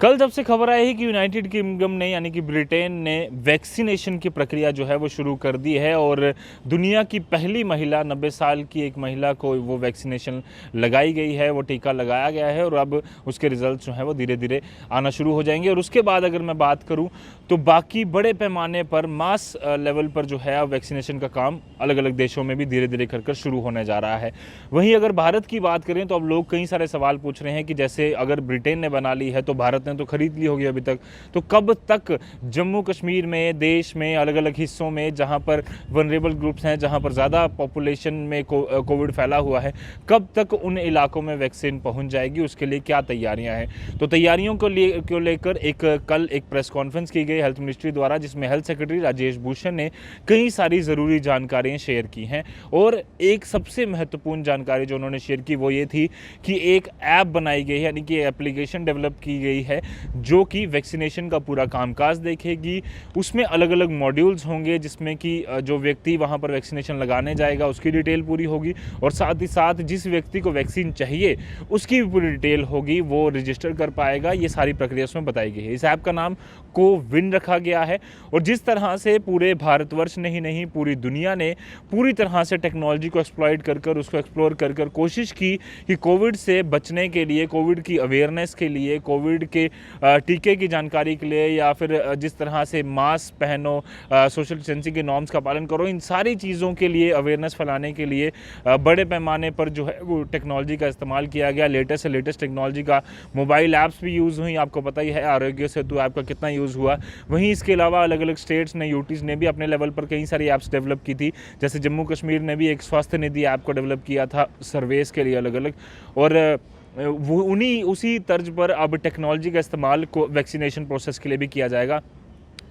कल जब से खबर आई है कि यूनाइटेड किंगडम ने यानी कि ब्रिटेन ने वैक्सीनेशन की प्रक्रिया जो है वो शुरू कर दी है और दुनिया की पहली महिला 90 साल की एक महिला को वो वैक्सीनेशन लगाई गई है, वो टीका लगाया गया है और अब उसके रिजल्ट जो है वो धीरे धीरे आना शुरू हो जाएंगे। और उसके बाद अगर मैं बात करूं तो बाकी बड़े पैमाने पर मास लेवल पर जो है वैक्सीनेशन का काम अलग अलग देशों में भी धीरे धीरे कर शुरू होने जा रहा है। वहीं अगर भारत की बात करें तो अब लोग कई सारे सवाल पूछ रहे हैं कि जैसे अगर ब्रिटेन ने बना ली है तो भारत ने तो खरीद ली होगी अभी तक, तो कब तक जम्मू कश्मीर में, देश में अलग अलग हिस्सों में जहां पर वनरेबल ग्रुप्स हैं, जहां पर ज़्यादा पॉपुलेशन में कोविड फैला हुआ है, कब तक उन इलाकों में वैक्सीन पहुंच जाएगी, उसके लिए क्या तैयारियां हैं। तो तैयारियों को लेकर कल एक प्रेस कॉन्फ्रेंस की गई हेल्थ मिनिस्ट्री द्वारा, जिसमें हेल्थ सेक्रेटरी राजेश भूषण ने कई सारी ज़रूरी जानकारियाँ शेयर की हैं। और एक सबसे महत्वपूर्ण जानकारी जो उन्होंने शेयर की वो ये थी कि एक ऐप बनाई गई है, यानी कि एप्लीकेशन डेवलप की गई है जो कि वैक्सीनेशन का पूरा कामकाज देखेगी। उसमें अलग अलग मॉड्यूल्स होंगे जिसमें कि जो व्यक्ति वहां पर वैक्सीनेशन लगाने जाएगा उसकी डिटेल पूरी होगी और साथ ही साथ जिस व्यक्ति को वैक्सीन चाहिए उसकी भी पूरी डिटेल होगी, वो रजिस्टर कर पाएगा। ये सारी प्रक्रिया उसमें बताई गई है। इस ऐप का नाम कोविन रखा गया है और जिस तरह से पूरे भारतवर्ष नहीं पूरी दुनिया ने पूरी तरह से टेक्नोलॉजी को एक्सप्लॉइट कर उसको एक्सप्लोर कर कोशिश की कि कोविड से बचने के लिए, कोविड की अवेयरनेस के लिए, कोविड के टीके की जानकारी के लिए, या फिर जिस तरह से मास्क पहनो, सोशल डिस्टेंसिंग के नॉर्म्स का पालन करो, इन सारी चीज़ों के लिए अवेयरनेस फैलाने के लिए बड़े पैमाने पर जो है वो टेक्नोलॉजी का इस्तेमाल किया गया। लेटेस्ट से लेटेस्ट टेक्नोलॉजी का मोबाइल ऐप्स भी यूज़ हुई, आपको पता ही है आरोग्य सेतु ऐप का कितना यूज़ हुआ। वहीं इसके अलावा अलग अलग स्टेट्स ने, यूटीज़ ने भी अपने लेवल पर कई सारी ऐप्स डेवलप की थी। जैसे जम्मू कश्मीर ने भी एक स्वास्थ्य निधि ऐप को डेवलप किया था सर्वेस के लिए अलग अलग, और वो उसी तर्ज पर अब टेक्नोलॉजी का इस्तेमाल को वैक्सीनेशन प्रोसेस के लिए भी किया जाएगा।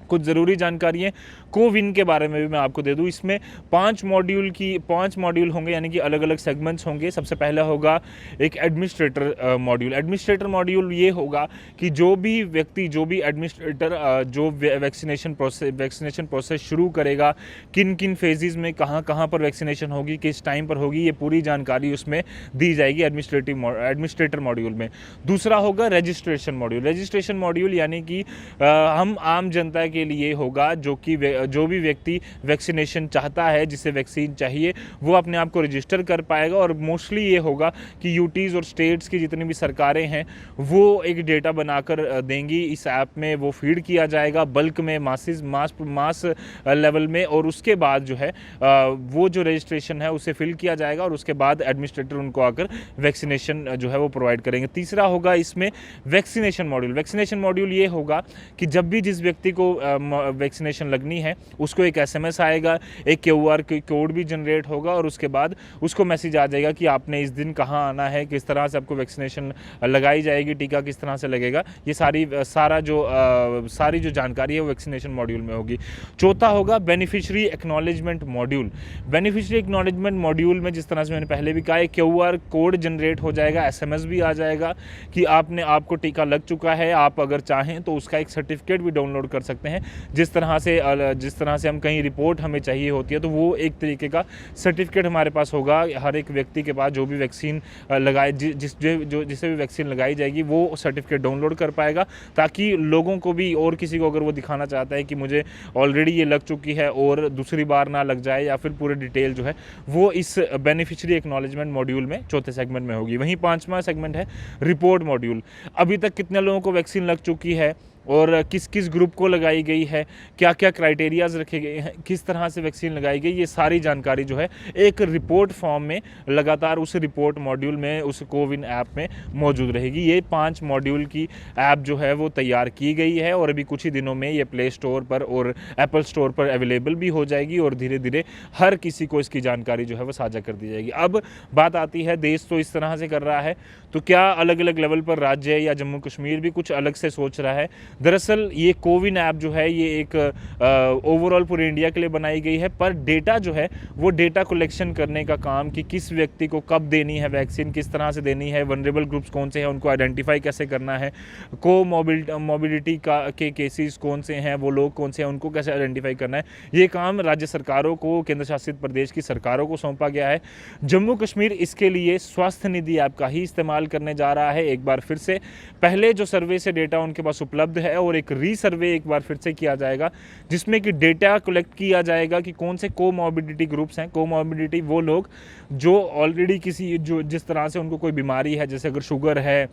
कुछ ज़रूरी जानकारियाँ कोविन के बारे में भी मैं आपको दे दूं। इसमें 5 मॉड्यूल होंगे, यानी कि अलग अलग सेगमेंट्स होंगे। सबसे पहला होगा एक एडमिनिस्ट्रेटर मॉड्यूल। एडमिनिस्ट्रेटर मॉड्यूल ये होगा कि जो भी व्यक्ति, जो भी एडमिनिस्ट्रेटर जो वैक्सीनेशन प्रोसेस शुरू करेगा, किन किन फेजेस में कहाँ पर वैक्सीनेशन होगी, किस टाइम पर होगी, ये पूरी जानकारी उसमें दी जाएगी एडमिनिस्ट्रेटर मॉड्यूल में। दूसरा होगा रजिस्ट्रेशन मॉड्यूल। रजिस्ट्रेशन मॉड्यूल यानी कि हम आम जनता के लिए होगा, जो भी व्यक्ति वैक्सीनेशन चाहता है, जिसे वैक्सीन चाहिए, वो अपने आप को रजिस्टर कर पाएगा। और मोस्टली ये होगा कि यूटीज़ और स्टेट्स की जितनी भी सरकारें हैं वो एक डेटा बनाकर देंगी, इस ऐप में वो फीड किया जाएगा बल्क में, मास लेवल में, और उसके बाद जो है वो जो रजिस्ट्रेशन है उसे फिल किया जाएगा और उसके बाद एडमिनिस्ट्रेटर उनको आकर वैक्सीनेशन जो है वो प्रोवाइड करेंगे। तीसरा होगा इसमें वैक्सीनेशन मॉड्यूल। वैक्सीनेशन मॉड्यूल ये होगा कि जब भी जिस व्यक्ति को वैक्सीनेशन लगनी है उसको एक एसएमएस आएगा, एक क्यूआर कोड भी जनरेट होगा और उसके बाद उसको मैसेज आ जाएगा कि आपने इस दिन कहाँ आना है, किस तरह से आपको वैक्सीनेशन लगाई जाएगी, टीका किस तरह से लगेगा। ये सारी जो जानकारी है वो वैक्सीनेशन मॉड्यूल में होगी। चौथा होगा beneficiary acknowledgement module. Beneficiary acknowledgement module में, जिस तरह से मैंने पहले भी कहा, एक क्यूआर कोड जनरेट हो जाएगा, एसएमएस भी आ जाएगा कि आपको टीका लग चुका है। आप अगर चाहें तो उसका एक सर्टिफिकेट भी डाउनलोड कर सकते हैं। जिस तरह से हम कहीं रिपोर्ट हमें चाहिए होती है तो वो एक तरीके का सर्टिफिकेट हमारे पास होगा। हर एक व्यक्ति के पास जो भी वैक्सीन लगाए, जिसे भी वैक्सीन लगाई जाएगी, वो सर्टिफिकेट डाउनलोड कर पाएगा, ताकि लोगों को भी, और किसी को अगर वो दिखाना चाहता है कि मुझे ऑलरेडी ये लग चुकी है और दूसरी बार ना लग जाए, या फिर पूरी डिटेल जो है वो इस बेनिफिशियरी एक्नॉलेजमेंट मॉड्यूल में चौथे सेगमेंट में होगी। वहीं 5वां सेगमेंट है रिपोर्ट मॉड्यूल। अभी तक कितने लोगों को वैक्सीन लग चुकी है और किस किस ग्रुप को लगाई गई है, क्या क्या क्राइटेरियाज रखे गए हैं, किस तरह से वैक्सीन लगाई गई, ये सारी जानकारी जो है एक रिपोर्ट फॉर्म में लगातार उस रिपोर्ट मॉड्यूल में, उस कोविन ऐप में मौजूद रहेगी। ये 5 मॉड्यूल की ऐप जो है वो तैयार की गई है और अभी कुछ ही दिनों में ये प्ले स्टोर पर और एप्पल स्टोर पर अवेलेबल भी हो जाएगी और धीरे धीरे हर किसी को इसकी जानकारी जो है वो साझा कर दी जाएगी। अब बात आती है, देश तो इस तरह से कर रहा है, तो क्या अलग अलग लेवल पर राज्य या जम्मू कश्मीर भी कुछ अलग से सोच रहा है? दरअसल ये कोविन ऐप जो है ये एक ओवरऑल पूरे इंडिया के लिए बनाई गई है, पर डेटा जो है वो डेटा कलेक्शन करने का काम कि किस व्यक्ति को कब देनी है वैक्सीन, किस तरह से देनी है, वनरेबल ग्रुप्स कौन से हैं उनको आइडेंटिफाई कैसे करना है, मोबिलिटी के केसेस कौन से हैं, वो लोग कौन से हैं उनको कैसे आइडेंटिफाई करना है, ये काम राज्य सरकारों को, केंद्र शासित प्रदेश की सरकारों को सौंपा गया है। जम्मू कश्मीर इसके लिए स्वास्थ्य निधि ऐप का ही इस्तेमाल करने जा रहा है। एक बार फिर से पहले जो सर्वे से डेटा उनके पास उपलब्ध है और एक रीसर्वे एक बार फिर से किया जाएगा, जिसमें कि डेटा कलेक्ट किया जाएगा कि कौन से कोमॉर्बिडिटी ग्रुप्स हैं। कोमॉर्बिडिटी वो लोग जो ऑलरेडी किसी जो जिस तरह से उनको कोई बीमारी है, जैसे अगर शुगर है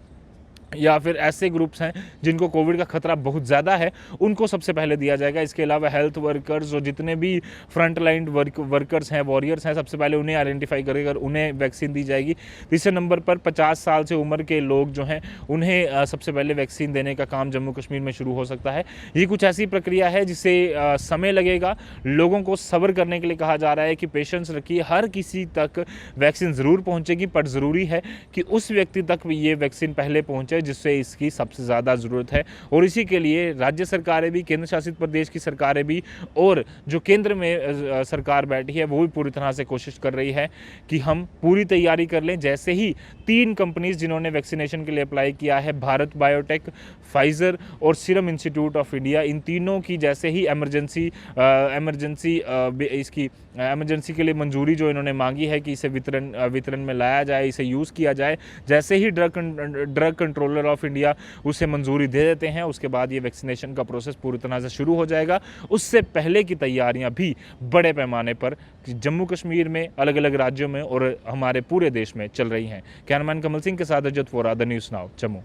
या फिर ऐसे ग्रुप्स हैं जिनको कोविड का खतरा बहुत ज़्यादा है, उनको सबसे पहले दिया जाएगा। इसके अलावा हेल्थ वर्कर्स और जितने भी फ्रंट लाइन वर्कर्स हैं, वॉरियर्स हैं, सबसे पहले उन्हें आइडेंटिफाई करके उन्हें वैक्सीन दी जाएगी। तीसरे नंबर पर 50 साल से उम्र के लोग जो हैं उन्हें सबसे पहले वैक्सीन देने का काम जम्मू कश्मीर में शुरू हो सकता है। ये कुछ ऐसी प्रक्रिया है जिसे समय लगेगा, लोगों को सब्र करने के लिए कहा जा रहा है कि पेशेंस रखिए, हर किसी तक वैक्सीन ज़रूर पहुँचेगी, पर ज़रूरी है कि उस व्यक्ति तक ये वैक्सीन पहले पहुँचे जिससे इसकी सबसे ज़्यादा ज़रूरत है। और इसी के लिए राज्य सरकारें भी, केंद्र शासित प्रदेश की सरकारें भी और जो केंद्र में सरकार बैठी है वो भी पूरी तरह से कोशिश कर रही है कि हम पूरी तैयारी कर लें। जैसे ही 3 कंपनीज जिन्होंने वैक्सीनेशन के लिए अप्लाई किया है, भारत बायोटेक, फाइज़र और सीरम इंस्टीट्यूट ऑफ इंडिया, इन तीनों की जैसे ही एमरजेंसी के लिए मंजूरी जो इन्होंने मांगी है कि इसे वितरण में लाया जाए, इसे यूज़ किया जाए, जैसे ही ड्रग कंट्रोलर ऑफ इंडिया उसे मंजूरी दे देते हैं, उसके बाद ये वैक्सीनेशन का प्रोसेस पूरी तरह से शुरू हो जाएगा। उससे पहले की तैयारियां भी बड़े पैमाने पर जम्मू कश्मीर में, अलग अलग राज्यों में और हमारे पूरे देश में चल रही हैं। कैमरामैन कमल सिंह के साथ Ajat Vora, the News Now, Jammu.